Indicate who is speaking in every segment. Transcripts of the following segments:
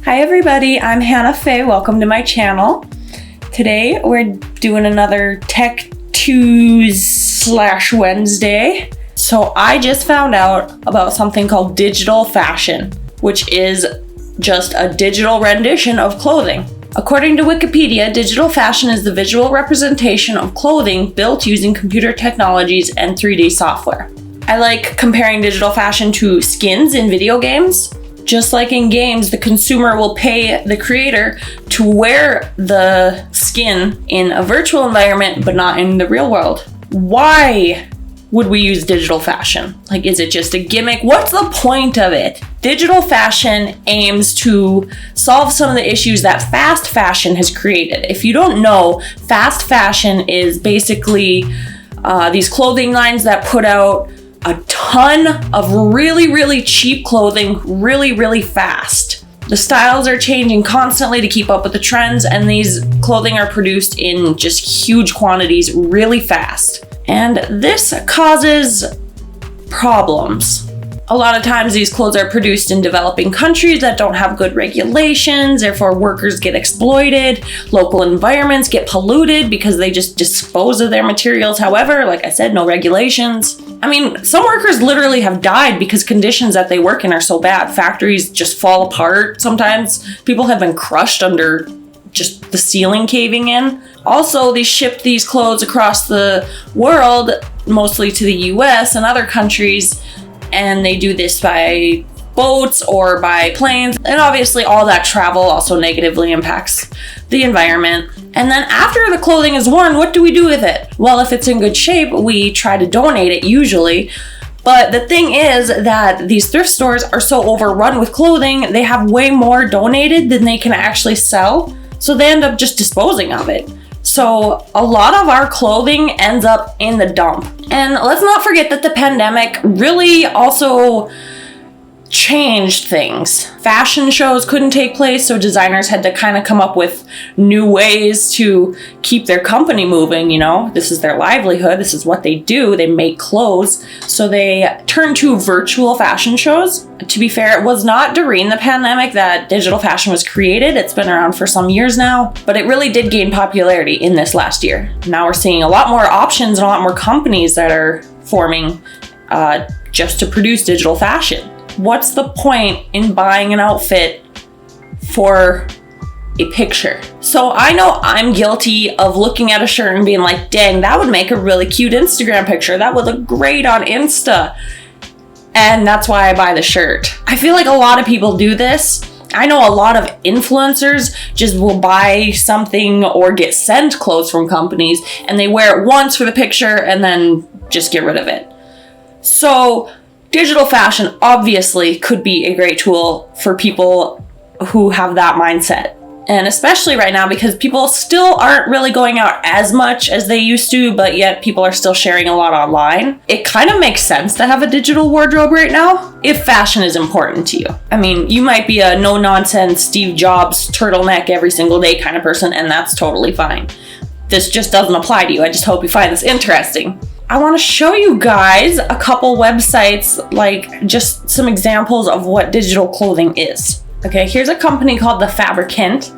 Speaker 1: Hi everybody, I'm Hannah Faye. Welcome to my channel. Today we're doing another Tech Tues/Wednesday. So I just found out about something called digital fashion, which is just a digital rendition of clothing. According to Wikipedia, digital fashion is the visual representation of clothing built using computer technologies and 3D software. I like comparing digital fashion to skins in video games. Just like in games, the consumer will pay the creator to wear the skin in a virtual environment, but not in the real world. Why would we use digital fashion? Like, is it just a gimmick? What's the point of it? Digital fashion aims to solve some of the issues that fast fashion has created. If you don't know, fast fashion is basically these clothing lines that put out a ton of really cheap clothing really fast. The styles are changing constantly to keep up with the trends, and these clothing are produced in just huge quantities really fast. And this causes problems. A lot of times these clothes are produced in developing countries that don't have good regulations, therefore workers get exploited, local environments get polluted because they just dispose of their materials. However, like I said, no regulations. I mean, some workers literally have died because conditions that they work in are so bad. Factories just fall apart. Sometimes people have been crushed under just the ceiling caving in. Also, they ship these clothes across the world, mostly to the US and other countries, and they do this by boats or by planes. And obviously all that travel also negatively impacts the environment. And then after the clothing is worn, what do we do with it? Well, if it's in good shape, we try to donate it usually. But the thing is that these thrift stores are so overrun with clothing, they have way more donated than they can actually sell. So they end up just disposing of it. So a lot of our clothing ends up in the dump. And let's not forget that the pandemic really also changed things. Fashion shows couldn't take place, so designers had to kind of come up with new ways to keep their company moving, you know? This is their livelihood, this is what they do, they make clothes. So they turned to virtual fashion shows. To be fair, it was not during the pandemic that digital fashion was created. It's been around for some years now, but it really did gain popularity in this last year. Now we're seeing a lot more options and a lot more companies that are forming just to produce digital fashion. What's the point in buying an outfit for a picture? So I know I'm guilty of looking at a shirt and being like, dang, that would make a really cute Instagram picture. That would look great on Insta. And that's why I buy the shirt. I feel like a lot of people do this. I know a lot of influencers just will buy something or get sent clothes from companies and they wear it once for the picture and then just get rid of it. So digital fashion obviously could be a great tool for people who have that mindset. And especially right now because people still aren't really going out as much as they used to, but yet people are still sharing a lot online. It kind of makes sense to have a digital wardrobe right now if fashion is important to you. I mean, you might be a no-nonsense Steve Jobs turtleneck every single day kind of person, and that's totally fine. This just doesn't apply to you. I just hope you find this interesting. I want to show you guys a couple websites, like just some examples of what digital clothing is. Okay, here's a company called the Fabricant.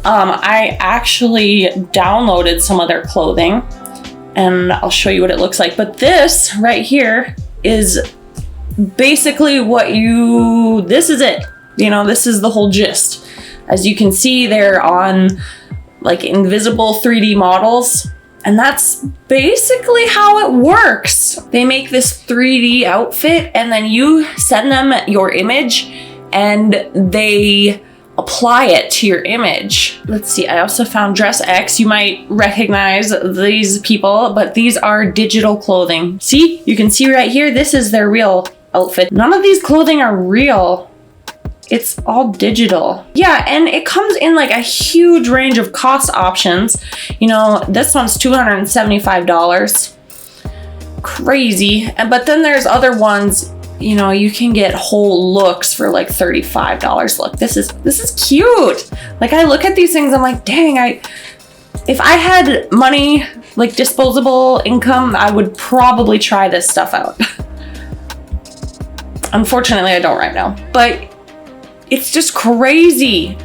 Speaker 1: I actually downloaded some of their clothing and I'll show you what it looks like. But this right here is basically this is it. You know, this is the whole gist. As you can see, they're on like invisible 3D models. And that's basically how it works. They make this 3D outfit and then you send them your image and they apply it to your image. Let's see, I also found Dress X. You might recognize these people, but these are digital clothing. See, you can see right here, this is their real outfit. None of these clothing are real. It's all digital. Yeah, and it comes in like a huge range of cost options. You know, this one's $275. Crazy. But then there's other ones, you know, you can get whole looks for like $35. Look, this is cute. Like I look at these things, I'm like, dang, if I had money, like disposable income, I would probably try this stuff out. Unfortunately, I don't right now. But It's just crazy.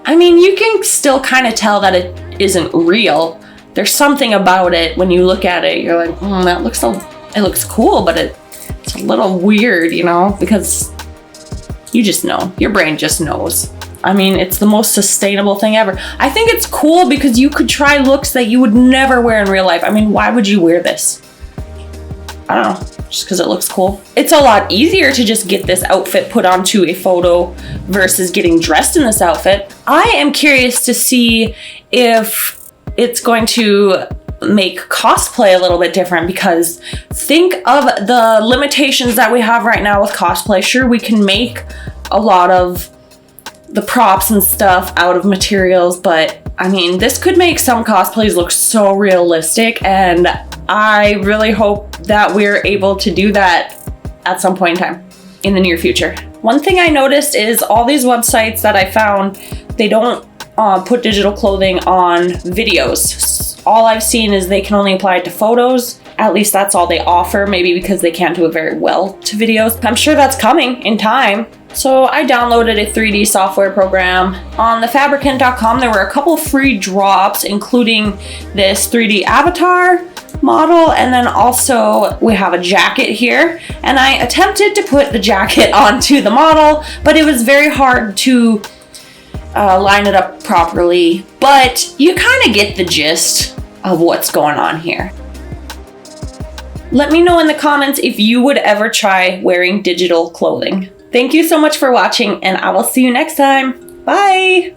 Speaker 1: I mean, you can still kind of tell that it isn't real. There's something about it when you look at it, you're like, that looks it looks cool, but it's a little weird, you know, because you just know. Your brain just knows. I mean, it's the most sustainable thing ever. I think it's cool because you could try looks that you would never wear in real life. I mean, why would you wear this? I don't know, just because it looks cool. It's a lot easier to just get this outfit put onto a photo versus getting dressed in this outfit. I am curious to see if it's going to make cosplay a little bit different, because think of the limitations that we have right now with cosplay. Sure, we can make a lot of the props and stuff out of materials, but I mean, this could make some cosplays look so realistic, and I really hope that we're able to do that at some point in time in the near future. One thing I noticed is all these websites that I found, they don't put digital clothing on videos. All I've seen is they can only apply it to photos. At least that's all they offer, maybe because they can't do it very well to videos. I'm sure that's coming in time. So I downloaded a 3D software program. On the Fabricant.com, there were a couple free drops, including this 3D avatar model, and then also we have a jacket here. And I attempted to put the jacket onto the model, but it was very hard to line it up properly. But you kind of get the gist of what's going on here. Let me know in the comments if you would ever try wearing digital clothing. Thank you so much for watching, and I will see you next time. Bye!